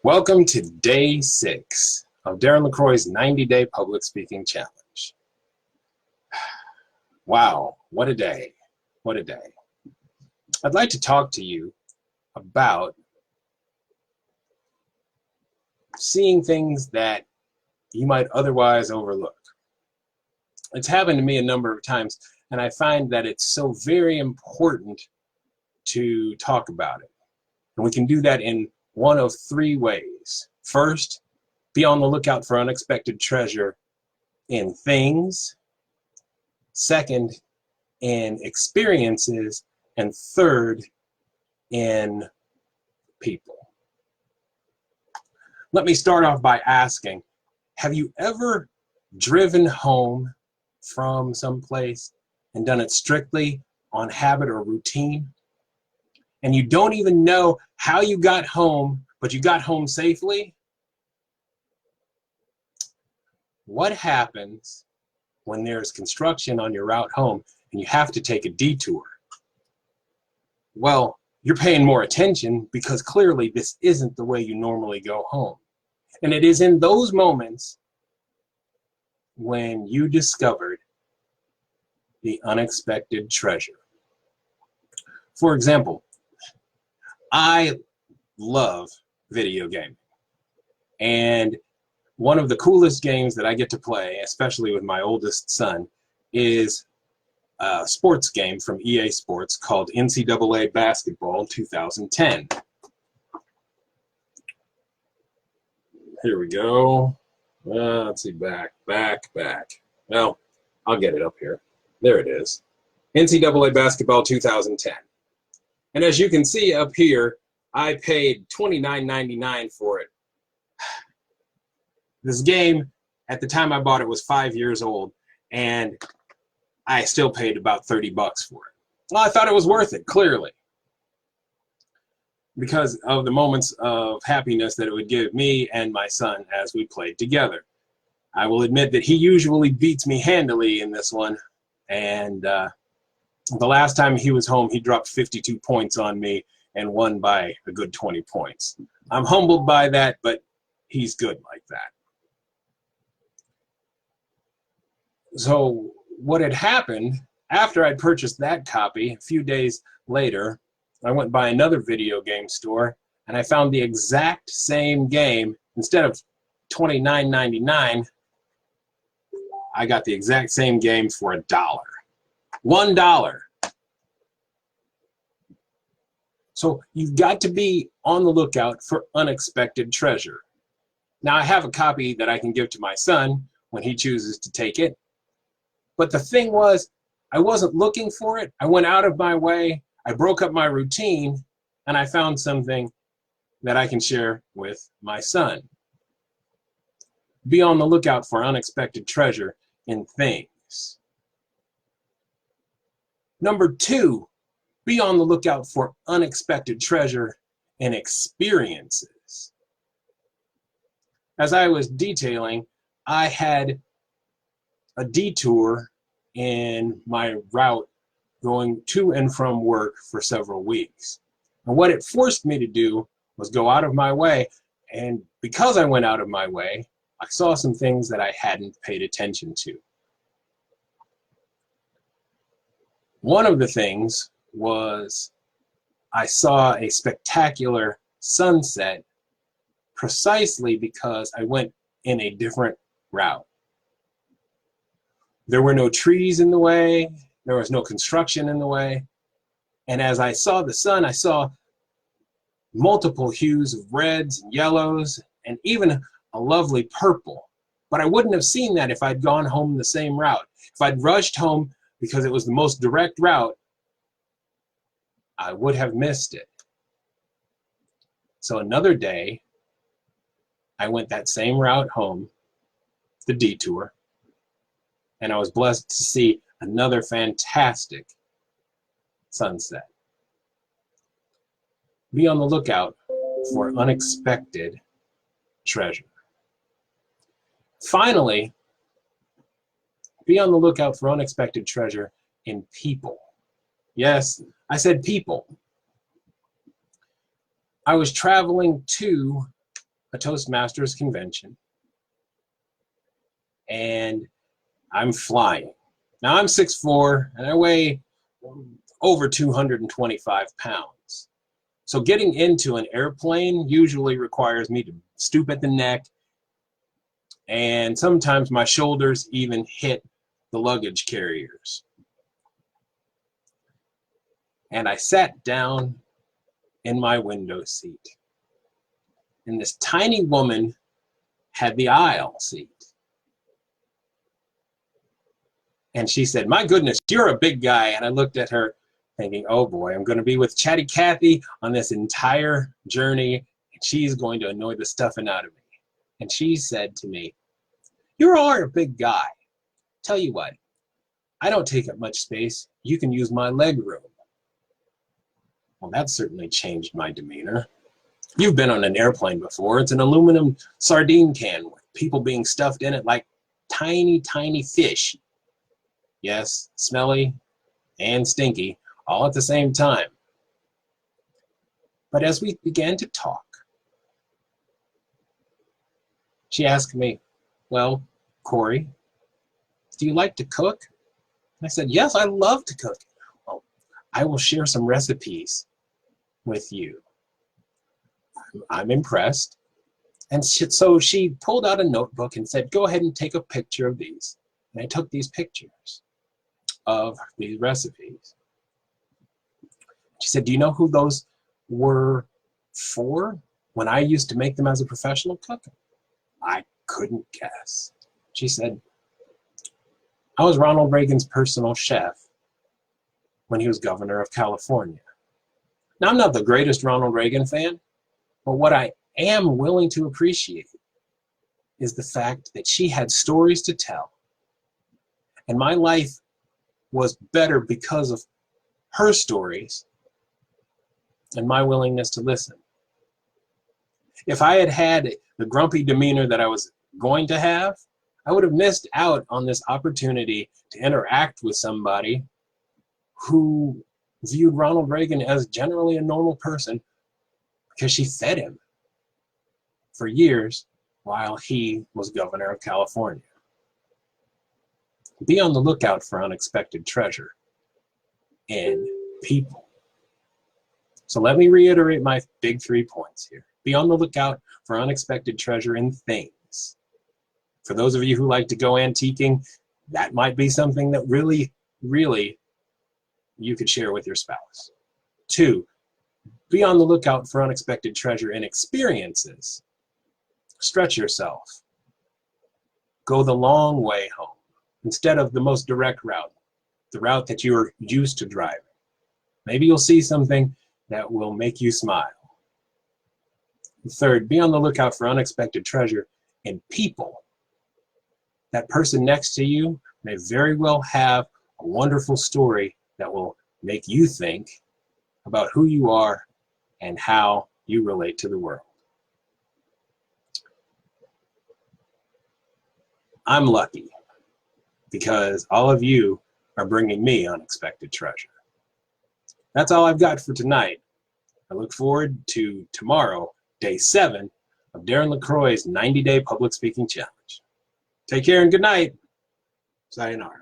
Welcome to day 6 of Darren LaCroix's 90-day public speaking challenge. Wow, what a day. What a day. I'd like to talk to you about seeing things that you might otherwise overlook. It's happened to me a number of times, and I find that it's so very important to talk about it. And we can do that in one of 3 ways. First, be on the lookout for unexpected treasure in things. Second, in experiences. And third, in people. Let me start off by asking, have you ever driven home from someplace and done it strictly on habit or routine? And you don't even know how you got home, but you got home safely? What happens when there's construction on your route home and you have to take a detour? Well, you're paying more attention because clearly this isn't the way you normally go home. And it is in those moments when you discovered the unexpected treasure. For example, I love video gaming, and one of the coolest games that I get to play, especially with my oldest son, is a sports game from EA Sports called NCAA Basketball 2010. Here we go. Let's see, back. Well, I'll get it up here. There it is. NCAA Basketball 2010. And as you can see up here, I paid $29.99 for it. This game, at the time I bought it, was 5 years old, and I still paid about 30 bucks for it. Well, I thought it was worth it, clearly, because of the moments of happiness that it would give me and my son as we played together. I will admit that he usually beats me handily in this one, and the last time he was home, he dropped 52 points on me and won by a good 20 points. I'm humbled by that, but he's good like that. So what had happened, after I'd purchased that copy, a few days later, I went by another video game store and I found the exact same game. Instead of $29.99, I got the exact same game for $1. $1. So you've got to be on the lookout for unexpected treasure. Now, I have a copy that I can give to my son when he chooses to take it. But the thing was, I wasn't looking for it. I went out of my way. I broke up my routine, and I found something that I can share with my son. Be on the lookout for unexpected treasure in things. Number 2, be on the lookout for unexpected treasure in experiences. As I was detailing, I had a detour in my route going to and from work for several weeks. And what it forced me to do was go out of my way, and because I went out of my way, I saw some things that I hadn't paid attention to. One of the things was I saw a spectacular sunset precisely because I went in a different route. There were no trees in the way, there was no construction in the way, and as I saw the sun, I saw multiple hues of reds and yellows and even a lovely purple. But I wouldn't have seen that if I'd gone home the same route. If I'd rushed home because it was the most direct route, I would have missed it. So another day, I went that same route home, the detour, and I was blessed to see another fantastic sunset. Be on the lookout for unexpected treasure. Finally, be on the lookout for unexpected treasure in people. Yes, I said people. I was traveling to a Toastmasters convention, and I'm flying. Now I'm 6'4", and I weigh over 225 pounds. So getting into an airplane usually requires me to stoop at the neck, and sometimes my shoulders even hit the luggage carriers. And I sat down in my window seat, and this tiny woman had the aisle seat. And she said, "My goodness, you're a big guy." And I looked at her thinking, oh boy, I'm going to be with Chatty Cathy on this entire journey, and she's going to annoy the stuffing out of me. And she said to me, "You are a big guy. Tell you what, I don't take up much space. You can use my leg room." Well, that certainly changed my demeanor. You've been on an airplane before. It's an aluminum sardine can with people being stuffed in it like tiny, tiny fish. Yes, smelly and stinky, all at the same time. But as we began to talk, she asked me, "Well, Kory, do you like to cook?" And I said, "Yes, I love to cook." "Well, I will share some recipes with you." I'm impressed. And so she pulled out a notebook and said, "Go ahead and take a picture of these." And I took these pictures of these recipes. She said, "Do you know who those were for when I used to make them as a professional cook?" I couldn't guess. She said, "I was Ronald Reagan's personal chef when he was governor of California." Now, I'm not the greatest Ronald Reagan fan, but what I am willing to appreciate is the fact that she had stories to tell. And my life was better because of her stories and my willingness to listen. If I had had the grumpy demeanor that I was going to have, I would have missed out on this opportunity to interact with somebody who viewed Ronald Reagan as generally a normal person because she fed him for years while he was governor of California. Be on the lookout for unexpected treasure in people. So let me reiterate my big 3 points here. Be on the lookout for unexpected treasure in things. For those of you who like to go antiquing, that might be something that really, really you could share with your spouse. 2, be on the lookout for unexpected treasure in experiences. Stretch yourself. Go the long way home instead of the most direct route, the route that you're used to driving. Maybe you'll see something that will make you smile. 3rd, be on the lookout for unexpected treasure in people. That person next to you may very well have a wonderful story that will make you think about who you are and how you relate to the world. I'm lucky because all of you are bringing me unexpected treasure. That's all I've got for tonight. I look forward to tomorrow, day 7 of Darren LaCroix's 90-Day Public Speaking Challenge. Take care and good night. Sayonara.